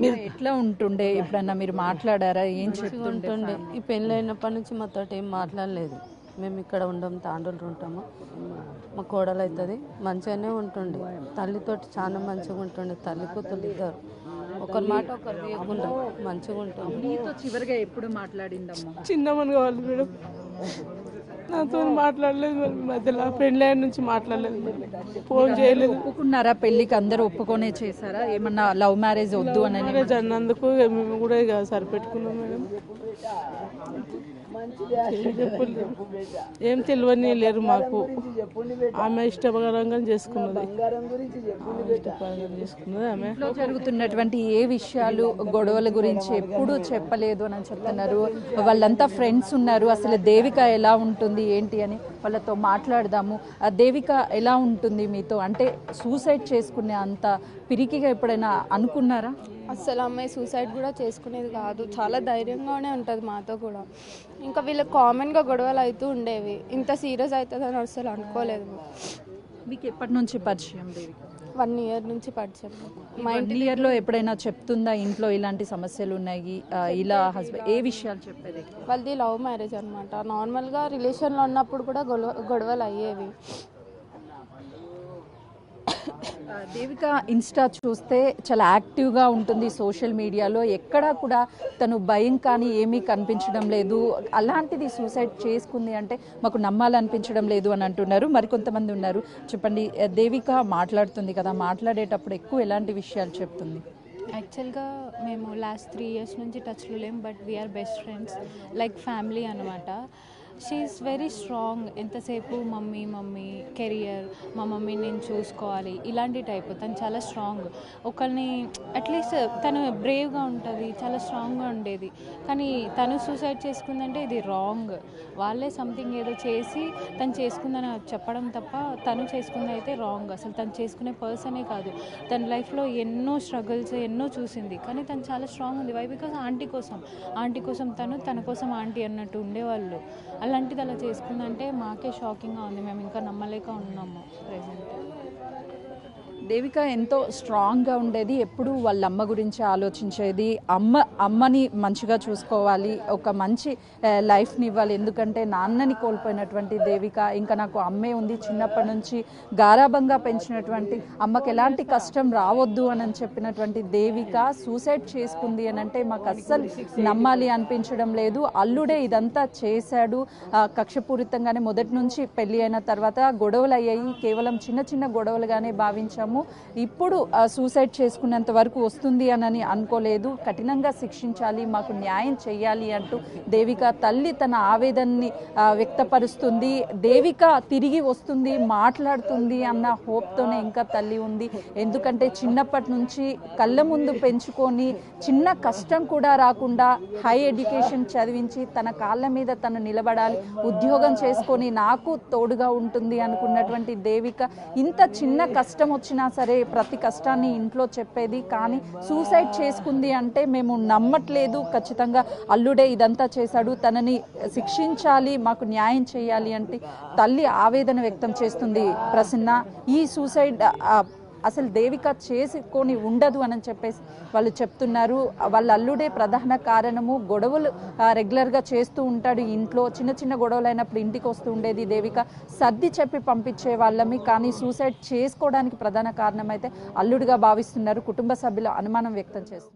మీరు ఎట్లా ఉంటుండే? ఎప్పుడన్నా మీరు మాట్లాడారా? ఏం చెప్తుంటుండే? ఈ పెళ్ళి అయినప్పటి నుంచి మాతో ఏం మాట్లాడలేదు. మేము ఇక్కడ ఉండం, తాండూలు ఉంటాము. మా కోడలు అవుతుంది, మంచిగానే ఉంటుండే. తల్లితోటి చాలా మంచిగా ఉంటుండే. తల్లి కూతురు ఇద్దరు ఒకరి మాట ఒకరు వేయకుండా మంచిగా ఉంటుంది. మీతో చివరిగా ఎప్పుడు మాట్లాడిందమ్మా? చిన్నమని కావాలి మేడం, నాతో మాట్లాడలేదు. మరి మధ్యలో పెళ్ళి నుంచి మాట్లాడలేదు మేడం, ఫోన్ చేయలేదు. ఒప్పుకున్నారా పెళ్ళికి? అందరూ ఒప్పుకొనే చేశారా? ఏమన్నా లవ్ మ్యారేజ్ వద్దు అని మ్యారేజ్ అన్నందుకు మేము కూడా ఇక సరిపెట్టుకున్నాం మేడం. ఏం తెలియని లేరు మాకు. ఆమె ఇష్టపరంగా చేసుకున్నది, ఆమె. జరుగుతున్నటువంటి ఏ విషయాలు, గొడవల గురించి ఎప్పుడు చెప్పలేదు అని చెప్తున్నారు. వాళ్ళంతా ఫ్రెండ్స్ ఉన్నారు. అసలు దేవిక ఎలా ఉంటుంది ఏంటి అని వాళ్ళతో మాట్లాడదాము. ఆ దేవిక ఎలా ఉంటుంది మీతో? అంటే సూసైడ్ చేసుకునే అంత పిరికిగా ఎప్పుడైనా అనుకున్నారా? అస్సలు అమ్మాయి సూసైడ్ కూడా చేసుకునేది కాదు. చాలా ధైర్యంగానే ఉంటుంది మాతో కూడా. ఇంకా వీళ్ళకి కామన్గా గొడవలు అవుతూ ఉండేవి. ఇంత సీరియస్ అవుతుందని అసలు అనుకోలేదు. మీకు ఎప్పటి నుంచి పరిచయం దేవిక? 1 year నుంచి పరిచయం. మా 1 yearలో ఎప్పుడైనా చెప్తుందా ఇంట్లో ఇలాంటి సమస్యలు ఉన్నాయి, ఇలా హస్బెండ్? ఏ విషయాలు చెప్పేది? వాళ్ళది లవ్ మ్యారేజ్ అనమాట. నార్మల్గా రిలేషన్లో ఉన్నప్పుడు కూడా గొడవలు అయ్యేవి. దేవిక ఇన్స్టా చూస్తే చాలా యాక్టివ్గా ఉంటుంది సోషల్ మీడియాలో. ఎక్కడా కూడా తను భయం కానీ ఏమీ కనిపించడం లేదు. అలాంటిది సూసైడ్ చేసుకుంది అంటే మాకు నమ్మాలనిపించడం లేదు అని అంటున్నారు. మరికొంతమంది ఉన్నారు. చెప్పండి, దేవిక మాట్లాడుతుంది కదా, మాట్లాడేటప్పుడు ఎక్కువ ఎలాంటి విషయాలు చెప్తుంది? యాక్చువల్గా మేము లాస్ట్ 3 years నుంచి టచ్లో లేం, but we're best friends, like family అనమాట. She is very strong. ఎంతసేపు మమ్మీ మమ్మీ కెరియర్, మా మమ్మీని నేను చూసుకోవాలి, ఇలాంటి టైప్. తను చాలా స్ట్రాంగ్. ఒకరిని అట్లీస్ట్ తను బ్రేవ్గా ఉంటుంది, చాలా స్ట్రాంగ్గా ఉండేది. కానీ తను సూసైడ్ చేసుకుందంటే ఇది రాంగ్. వాళ్ళే సంథింగ్ ఏదో చేసి తను చేసుకుందని చెప్పడం తప్ప తను చేసుకుంది అయితే రాంగ్. అసలు తను చేసుకునే పర్సనే కాదు. తన లైఫ్లో ఎన్నో స్ట్రగుల్స్ ఎన్నో చూసింది, కానీ తను చాలా స్ట్రాంగ్ ఉంది. వై? బికాస్ ఆంటీ కోసం తన కోసం ఆంటీ అన్నట్టు ఉండేవాళ్ళు. అలాంటిది అలా చేసుకుందంటే మాకే షాకింగ్గా ఉంది. మేము ఇంకా నమ్మలేక ఉన్నాము ప్రెజెంట్. దేవిక ఎంతో స్ట్రాంగ్గా ఉండేది. ఎప్పుడు వాళ్ళ అమ్మ గురించి ఆలోచించేది. అమ్మని మంచిగా చూసుకోవాలి, ఒక మంచి లైఫ్ని ఇవ్వాలి. ఎందుకంటే నాన్నని కోల్పోయినటువంటి దేవిక ఇంకా నాకు అమ్మే ఉంది, చిన్నప్పటి నుంచి గారాబంగా పెంచినటువంటి అమ్మకి ఎలాంటి కష్టం రావద్దు అని చెప్పినటువంటి దేవిక సూసైడ్ చేసుకుంది అని అంటే మాకు అస్సలు నమ్మాలి అనిపించడం లేదు. అల్లుడే ఇదంతా చేశాడు. కక్షపూరితంగానే మొదటి నుంచి పెళ్ళి అయిన తర్వాత గొడవలు అయ్యాయి. కేవలం చిన్న చిన్న గొడవలుగానే భావించాము. ఇప్పుడు సూసైడ్ చేసుకునేంత వరకు వస్తుంది అని అనుకోలేదు. కఠినంగా శిక్షించాలి, మాకు న్యాయం చేయాలి అంటూ దేవిక తల్లి తన ఆవేదనని వ్యక్తపరుస్తుంది. దేవిక తిరిగి వస్తుంది, మాట్లాడుతుంది అన్న హోప్తోనే ఇంకా తల్లి ఉంది. ఎందుకంటే చిన్నప్పటి నుంచి కళ్ళ ముందు పెంచుకొని చిన్న కష్టం కూడా రాకుండా హై ఎడ్యుకేషన్ చదివించి తన కాళ్ళ మీద తను నిలబడాలి, ఉద్యోగం చేసుకొని నాకు తోడుగా ఉంటుంది అనుకున్నటువంటి దేవిక ఇంత చిన్న కష్టం వచ్చినా సరే ప్రతి కష్టాన్ని ఇంట్లో చెప్పేది. కానీ సూసైడ్ చేసుకుంది అంటే మేము నమ్మట్లేదు. ఖచ్చితంగా అల్లుడే ఇదంతా చేశాడు, తనని శిక్షించాలి, మాకు న్యాయం చేయాలి అంటే తల్లి ఆవేదన వ్యక్తం చేస్తుంది. ప్రసన్న, ఈ సూసైడ్ అసలు దేవిక చేసుకొని ఉండదు అని చెప్పేసి వాళ్ళు చెప్తున్నారు. వాళ్ళ అల్లుడే ప్రధాన కారణము. గొడవలు రెగ్యులర్గా చేస్తూ ఉంటాడు ఇంట్లో. చిన్న చిన్న గొడవలు అయినప్పుడు ఇంటికి వస్తూ ఉండేది దేవిక. సర్ది చెప్పి పంపించే వాళ్ళమి, కానీ సూసైడ్ చేసుకోవడానికి ప్రధాన కారణం అయితే అల్లుడిగా భావిస్తున్నారు. కుటుంబ సభ్యులు అనుమానం వ్యక్తం చేస్తున్నారు.